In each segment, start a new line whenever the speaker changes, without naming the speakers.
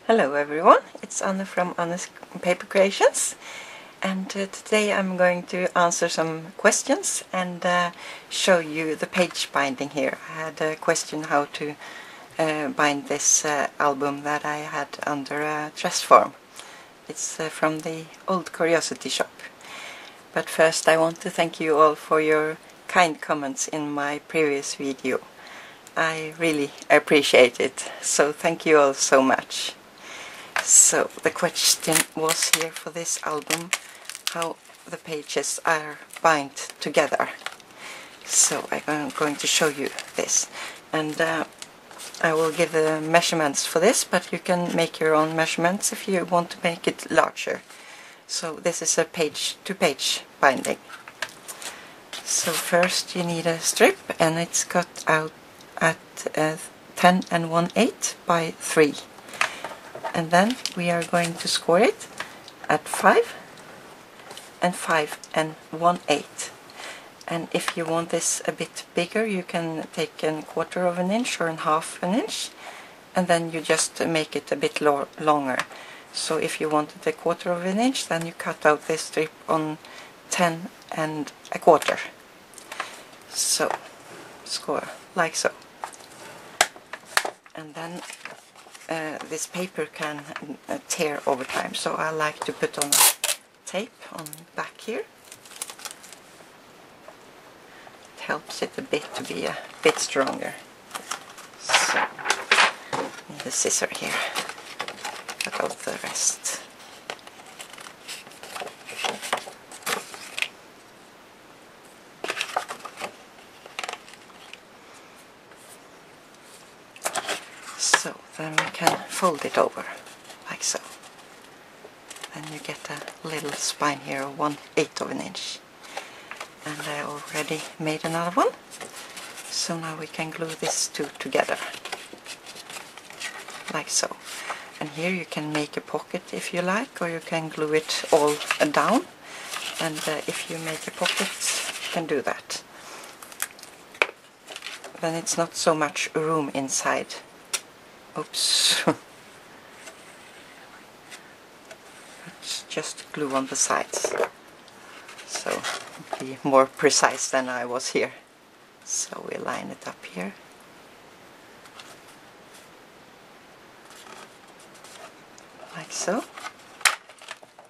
Hello everyone, it's Anna from Anna's Paper Creations, and today I'm going to answer some questions and show you the page binding here. I had a question how to bind this album that I had under a dress form. It's from the Olde Curiosity Shoppe. But first I want to thank you all for your kind comments in my previous video. I really appreciate it, so thank you all so much. So the question was here for this album, how the pages are bound together. So I'm going to show you this, and I will give the measurements for this, but you can make your own measurements if you want to make it larger. So this is a page-to-page binding. So first you need a strip, and it's cut out at 10 1/8 by 3. And then we are going to score it at 5 and 5 1/8. And if you want this a bit bigger, you can take a 1/4 of an inch or a 1/2 an inch, and then you just make it a bit longer. So if you wanted a 1/4 of an inch, then you cut out this strip on 10 1/4. So score like so. And then this paper can tear over time, so I like to put on a tape on back here. It helps it a bit to be a bit stronger. So, need a scissor here, cut out the rest. So then we can fold it over, like so. Then you get a little spine here of 1/8 of an inch. And I already made another one. So now we can glue these two together, like so. And here you can make a pocket if you like, or you can glue it all down. And if you make a pocket, you can do that. Then it's not so much room inside. Oops. It's just glue on the sides. So be more precise than I was here. So we line it up here. Like so.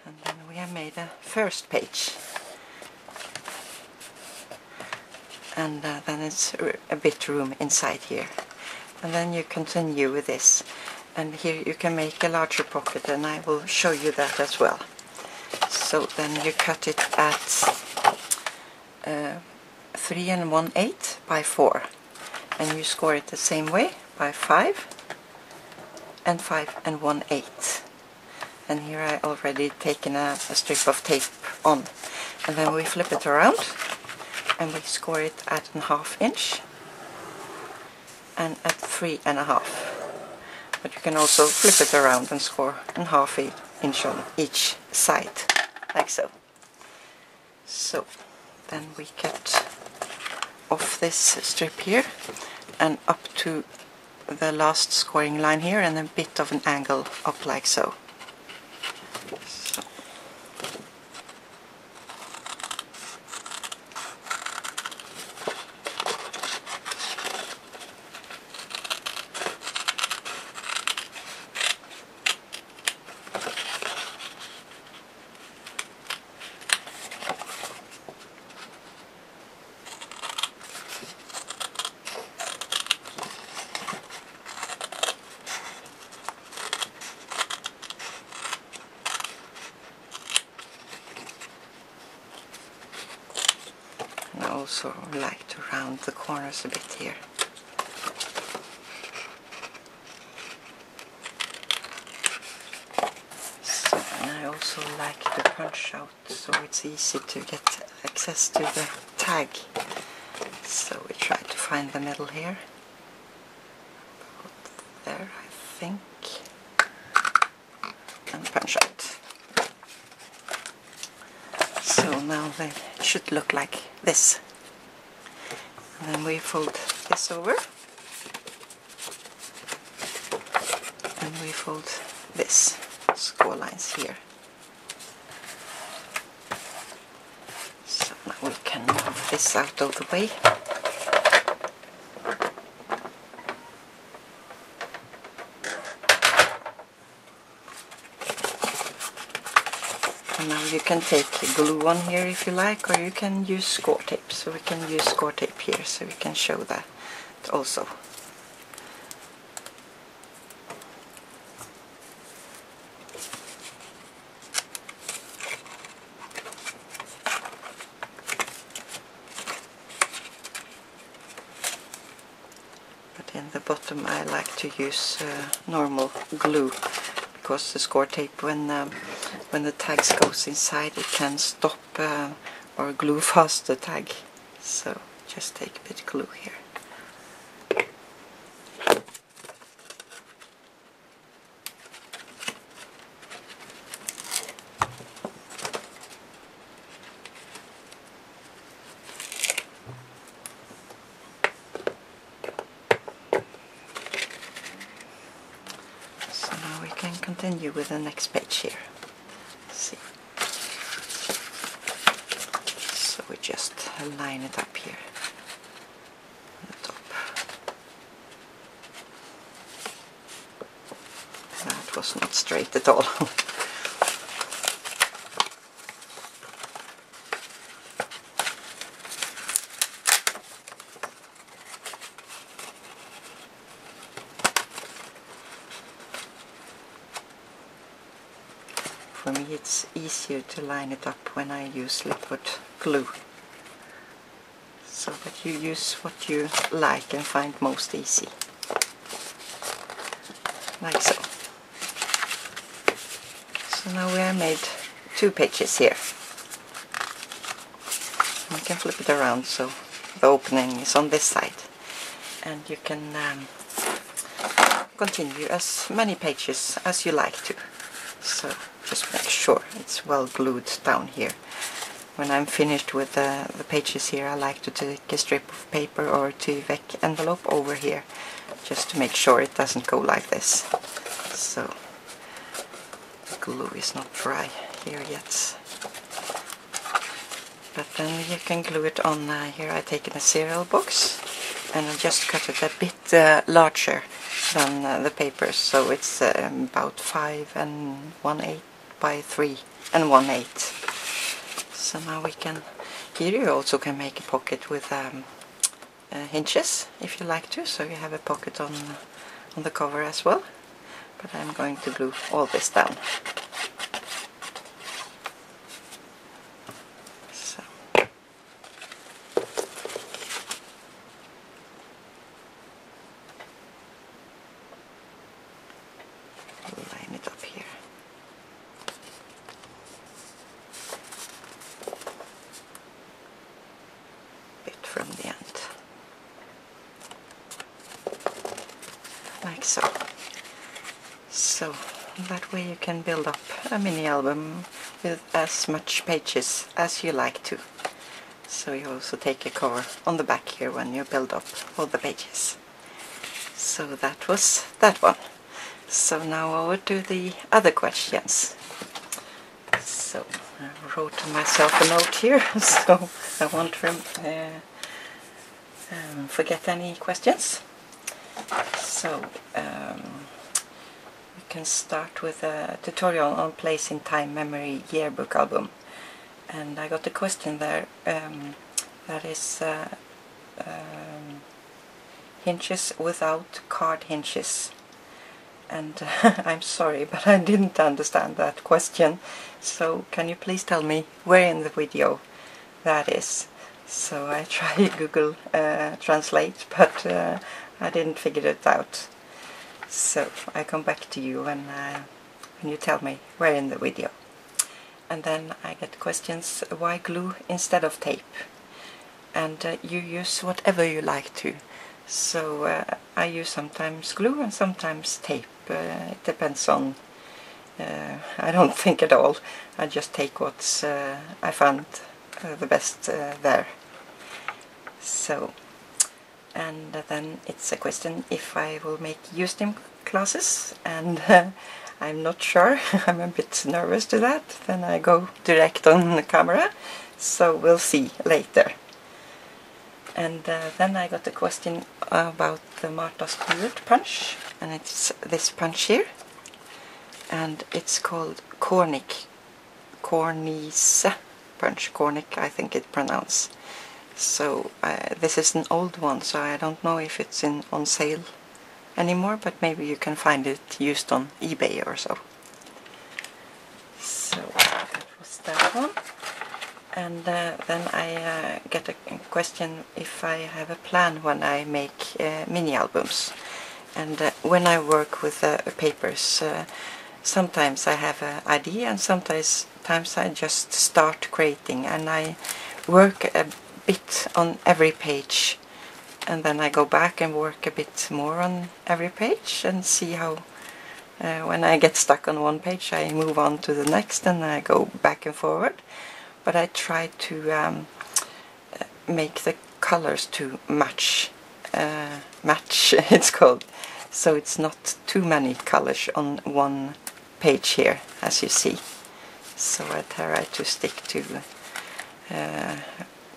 And then we have made a first page. And then it's a bit room inside here. And then you continue with this, and here you can make a larger pocket, and I will show you that as well. So then you cut it at 3 1/8 by 4, and you score it the same way by 5 and 5 1/8. And here I already taken a strip of tape on, and then we flip it around and we score it at a 1/2 inch and at 3 1/2. But you can also flip it around and score a 1/2 inch on each side, like so. So then we cut off this strip here and up to the last scoring line here, and a bit of an angle up like so. I also like to round the corners a bit here. So, and I also like to punch out so it's easy to get access to the tag. So we try to find the middle here. About there, I think. And punch out. So now they should look like this. And then we fold this over, and we fold this score lines here. So now we can move this out of the way. And now you can take glue on here if you like, or you can use score tape. So we can use score tape here, so we can show that also. But in the bottom I like to use normal glue, because the score tape, when the tags goes inside, it can stop or glue fast the tag. So just take a bit of glue here. So now we can continue with the next page here. See. So we just line it up here on the top. That was not straight at all. For me it's easier to line it up when I use liquid glue, so that you use what you like and find most easy, like so. So now we have made 2 pages here. And you can flip it around so the opening is on this side, and you can continue as many pages as you like to. So just make sure it's well glued down here. When I'm finished with the pages here, I like to take a strip of paper or a Tyvek envelope over here, just to make sure it doesn't go like this. So the glue is not dry here yet. But then you can glue it on here. I've taken a cereal box and I just cut it a bit larger than the paper, so it's about 5 1/8 by 3 1/8. So now we can, here you also can make a pocket with hinges if you like to, so you have a pocket on the cover as well. But I'm going to glue all this down. So. Line it up here. Bit from the end. Like so. So that way you can build up a mini album with as much pages as you like to. So you also take a cover on the back here when you build up all the pages. So that was that one. So now over to the other questions. So I wrote to myself a note here, so I won't forget any questions. So we can start with a tutorial on place in time memory yearbook album. And I got a question there that is hinges without card hinges. And I'm sorry, but I didn't understand that question. So can you please tell me where in the video that is? So I tried Google Translate, but I didn't figure it out. So I come back to you when you tell me where in the video. And then I get questions, why glue instead of tape? And you use whatever you like to. So I use sometimes glue and sometimes tape. It depends on, I don't think at all. I just take what's I found the best there. So, and then it's a question if I will make USTIM classes, and I'm not sure. I'm a bit nervous to that. Then I go direct on the camera, so we'll see later. And then I got a question about the Martha's Bullet punch, and it's this punch here, and it's called Cornice punch. Cornic, I think it pronounced. So this is an old one, so I don't know if it's on sale anymore, but maybe you can find it used on eBay or so. So that was that one. And then I get a question if I have a plan when I make mini albums. And when I work with papers, sometimes I have an idea, and sometimes I just start creating, and I work a bit on every page, and then I go back and work a bit more on every page and see how when I get stuck on one page I move on to the next, and I go back and forward. But I try to make the colors to match it's called, so it's not too many colors on one page here, as you see. So I try to stick to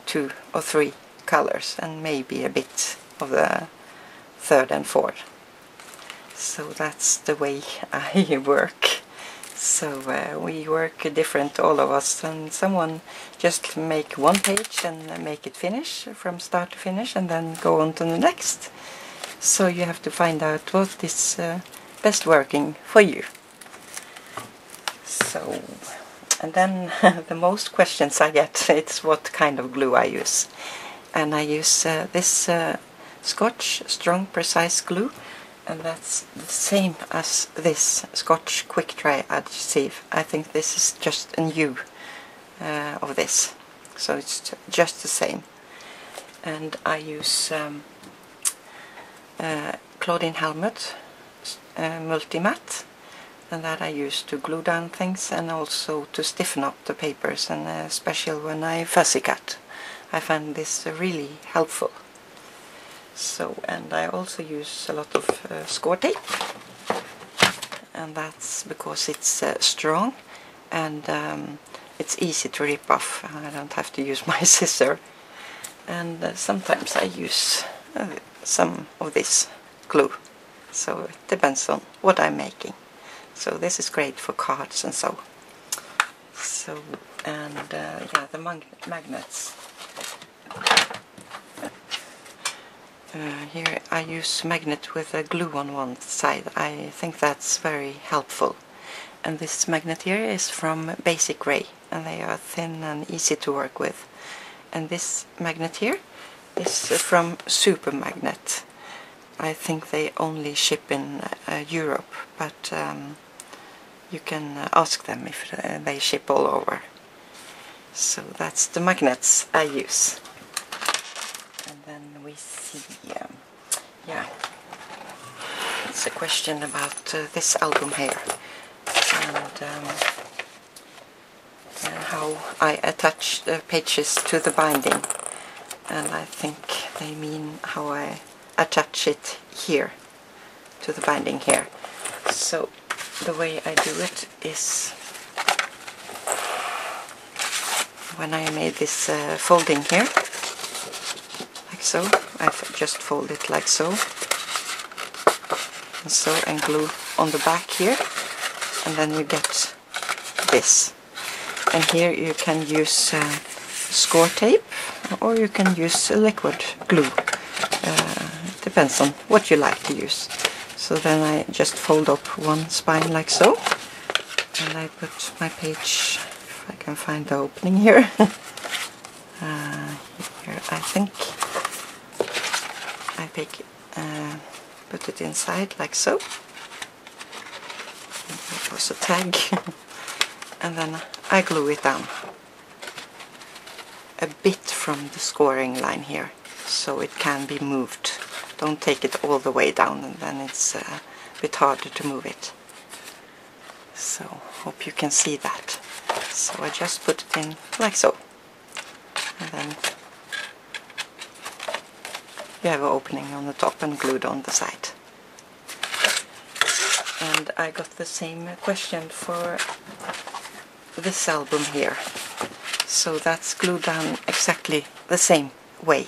2 or 3 colors, and maybe a bit of the third and fourth. So that's the way I work. So we work different, all of us, and someone just make one page and make it finish from start to finish, and then go on to the next. So you have to find out what is best working for you. So, and then the most questions I get, it's what kind of glue I use. And I use this Scotch Strong Precise glue, and that's the same as this Scotch Quick Dry adhesive. I think this is just a new of this, so it's just the same. And I use Claudine Helmut Multimatte, and that I use to glue down things and also to stiffen up the papers, and especially when I fussy cut. I find this really helpful. So, and I also use a lot of score tape, and that's because it's strong, and it's easy to rip off. I don't have to use my scissor. And sometimes I use some of this glue, so it depends on what I'm making. So this is great for cards and so. So, and yeah, the magnets. Here I use magnet with a glue on one side. I think that's very helpful. And this magnet here is from Basic Grey, and they are thin and easy to work with. And this magnet here is from Super Magnet. I think they only ship in Europe, but you can ask them if they ship all over. So that's the magnets I use. And then we see, yeah, it's a question about this album here, and how I attach the pages to the binding. And I think they mean how I attach it here to the binding here. So the way I do it is, when I made this folding here, like so, I just fold it like so, and so, and glue on the back here, and then you get this. And here you can use score tape, or you can use liquid glue. Depends on what you like to use. So then I just fold up one spine like so, and I put my page, if I can find the opening here, here I think, I put it inside like so. There was a tag. And then I glue it down a bit from the scoring line here, so it can be moved. Don't take it all the way down, and then it's a bit harder to move it. So, hope you can see that. So I just put it in like so, and then you have an opening on the top and glued on the side. And I got the same question for this album here. So that's glued down exactly the same way.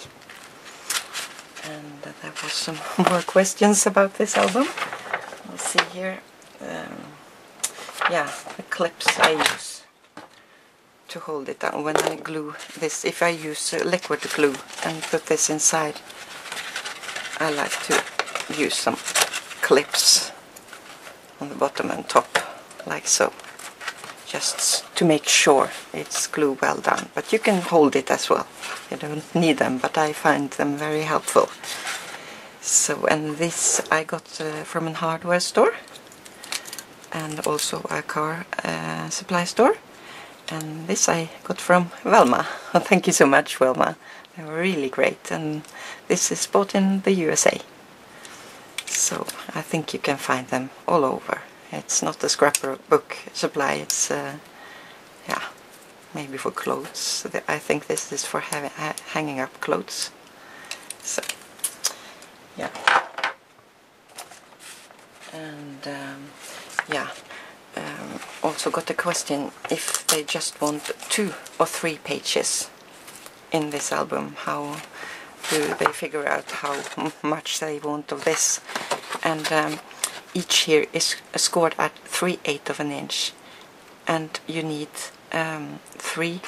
And there was some more questions about this album. Let's see here. Yeah, the clips I use to hold it down when I glue this. If I use liquid glue and put this inside, I like to use some clips on the bottom and top, like so, just to make sure it's glued well down. But you can hold it as well. You don't need them, but I find them very helpful. So, and this I got from a hardware store and also a car supply store. And this I got from Velma. Thank you so much, Velma. They were really great. And this is bought in the USA. So I think you can find them all over. It's not a scrapbook supply, it's yeah, maybe for clothes. I think this is for hanging up clothes. So yeah. And yeah, also got a question if they just want 2 or 3 pages in this album. How do they figure out how much they want of this? And each here is scored at 3/8 of an inch, and you need 3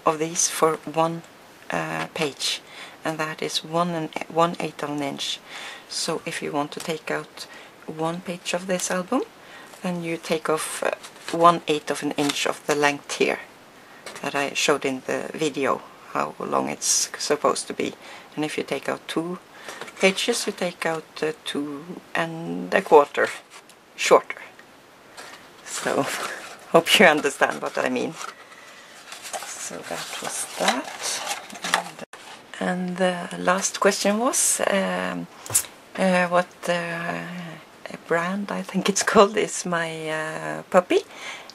of these for 1 page, and that is 1/8 of an inch. So if you want to take out 1 page of this album, then you take off 1/8 of an inch of the length here that I showed in the video, how long it's supposed to be. And if you take out 2 pages, you take out 2 1/4 shorter. So hope you understand what I mean. So that was that. And the last question was what brand, I think it's called, is my puppy,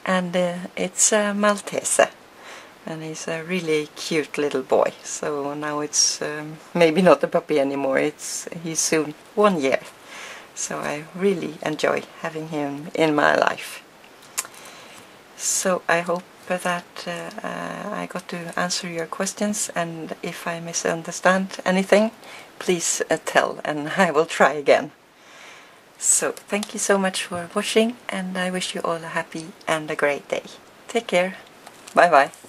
and it's Maltese. And he's a really cute little boy. So now it's maybe not a puppy anymore. He's soon 1 year. So I really enjoy having him in my life. So I hope that I got to answer your questions, and if I misunderstand anything, please tell, and I will try again. So thank you so much for watching, and I wish you all a happy and a great day. Take care. Bye bye.